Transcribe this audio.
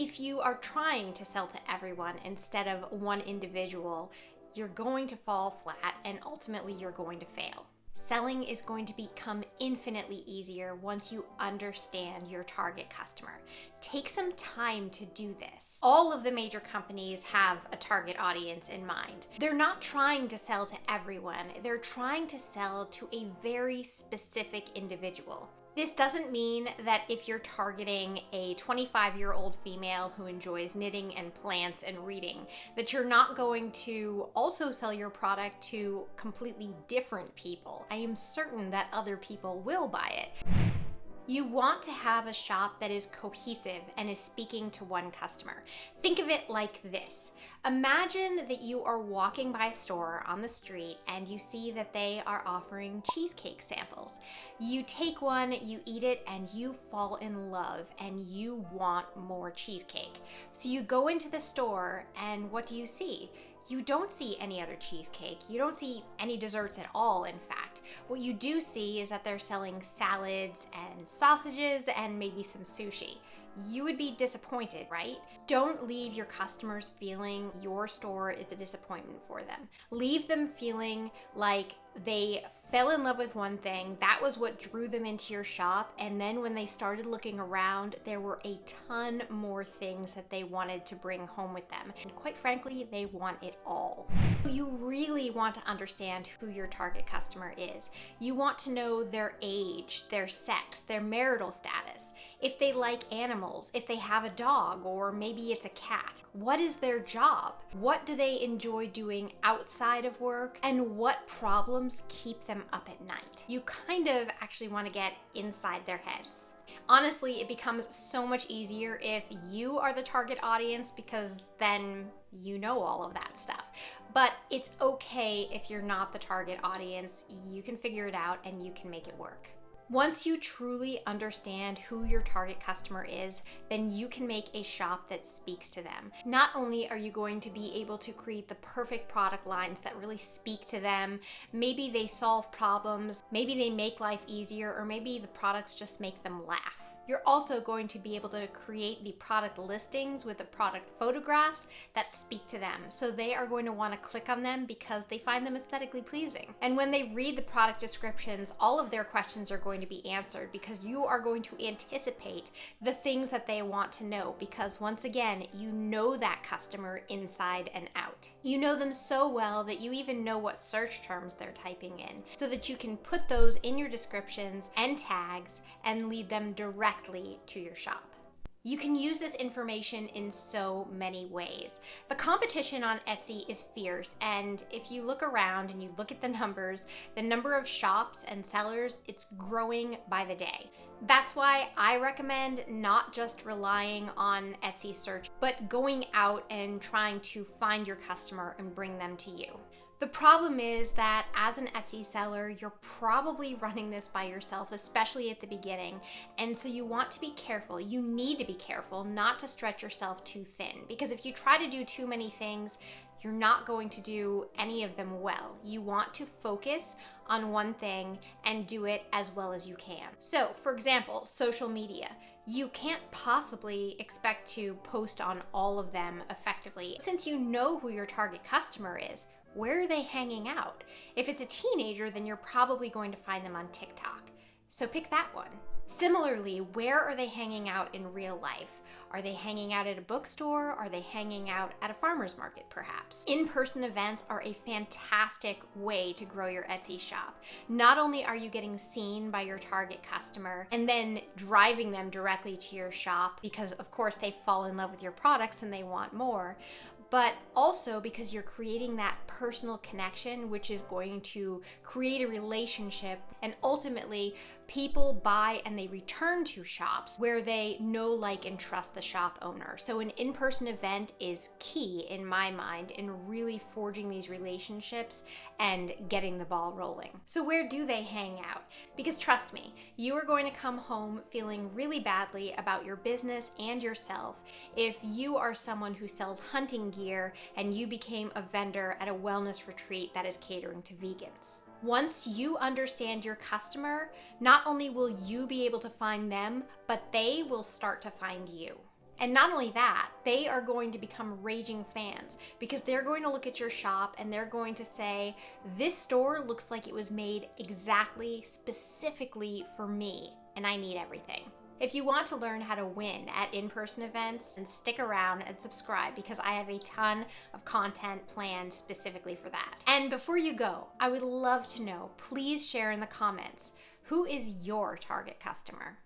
If you are trying to sell to everyone instead of one individual, you're going to fall flat and ultimately you're going to fail. Selling is going to become infinitely easier once you understand your target customer. Take some time to do this. All of the major companies have a target audience in mind. They're not trying to sell to everyone. They're trying to sell to a very specific individual. This doesn't mean that if you're targeting a 25-year-old female who enjoys knitting and plants and reading, that you're not going to also sell your product to completely different people. I am certain that other people will buy it. You want to have a shop that is cohesive and is speaking to one customer. Think of it like this. Imagine that you are walking by a store on the street and you see that they are offering cheesecake samples. You take one, you eat it, and you fall in love and you want more cheesecake. So you go into the store and what do you see? You don't see any other cheesecake. You don't see any desserts at all, in fact. What you do see is that they're selling salads and sausages and maybe some sushi. You would be disappointed, right? Don't leave your customers feeling your store is a disappointment for them. Leave them feeling like they fell in love with one thing, that was what drew them into your shop, and then when they started looking around, there were a ton more things that they wanted to bring home with them. And quite frankly, they want it all. You really want to understand who your target customer is. You want to know their age, their sex, their marital status, if they like animals, if they have a dog, or maybe it's a cat. What is their job? What do they enjoy doing outside of work? And what problems keep them up at night? You kind of actually want to get inside their heads. Honestly, it becomes so much easier if you are the target audience because then you know all of that stuff. But it's okay if you're not the target audience. You can figure it out and you can make it work. Once you truly understand who your target customer is, then you can make a shop that speaks to them. Not only are you going to be able to create the perfect product lines that really speak to them, maybe they solve problems, maybe they make life easier, or maybe the products just make them laugh. You're also going to be able to create the product listings with the product photographs that speak to them. So they are going to want to click on them because they find them aesthetically pleasing. And when they read the product descriptions, all of their questions are going to be answered because you are going to anticipate the things that they want to know because once again, you know that customer inside and out. You know them so well that you even know what search terms they're typing in so that you can put those in your descriptions and tags and lead them directly to your shop. You can use this information in so many ways. The competition on Etsy is fierce, and if you look around and you look at the numbers, the number of shops and sellers, it's growing by the day. That's why I recommend not just relying on Etsy search, but going out and trying to find your customer and bring them to you. The problem is that as an Etsy seller, you're probably running this by yourself, especially at the beginning. And so you want to be careful. You need to be careful not to stretch yourself too thin because if you try to do too many things, you're not going to do any of them well. You want to focus on one thing and do it as well as you can. So, for example, social media. You can't possibly expect to post on all of them effectively. Since you know who your target customer is, where are they hanging out? If it's a teenager, then you're probably going to find them on TikTok. So pick that one. Similarly, where are they hanging out in real life? Are they hanging out at a bookstore? Are they hanging out at a farmer's market, perhaps? In-person events are a fantastic way to grow your Etsy shop. Not only are you getting seen by your target customer and then driving them directly to your shop because, of course, they fall in love with your products and they want more, but also because you're creating that personal connection, which is going to create a relationship, and ultimately people buy and they return to shops where they know, like, and trust the shop owner. So an in-person event is key in my mind in really forging these relationships and getting the ball rolling. So where do they hang out? Because trust me, you are going to come home feeling really badly about your business and yourself if you are someone who sells hunting gear and you became a vendor at a wellness retreat that is catering to vegans. Once you understand your customer, not only will you be able to find them, but they will start to find you. And not only that, they are going to become raging fans because they're going to look at your shop and they're going to say, this store looks like it was made exactly, specifically for me, and I need everything. If you want to learn how to win at in-person events, then stick around and subscribe because I have a ton of content planned specifically for that. And before you go, I would love to know, please share in the comments, who is your target customer?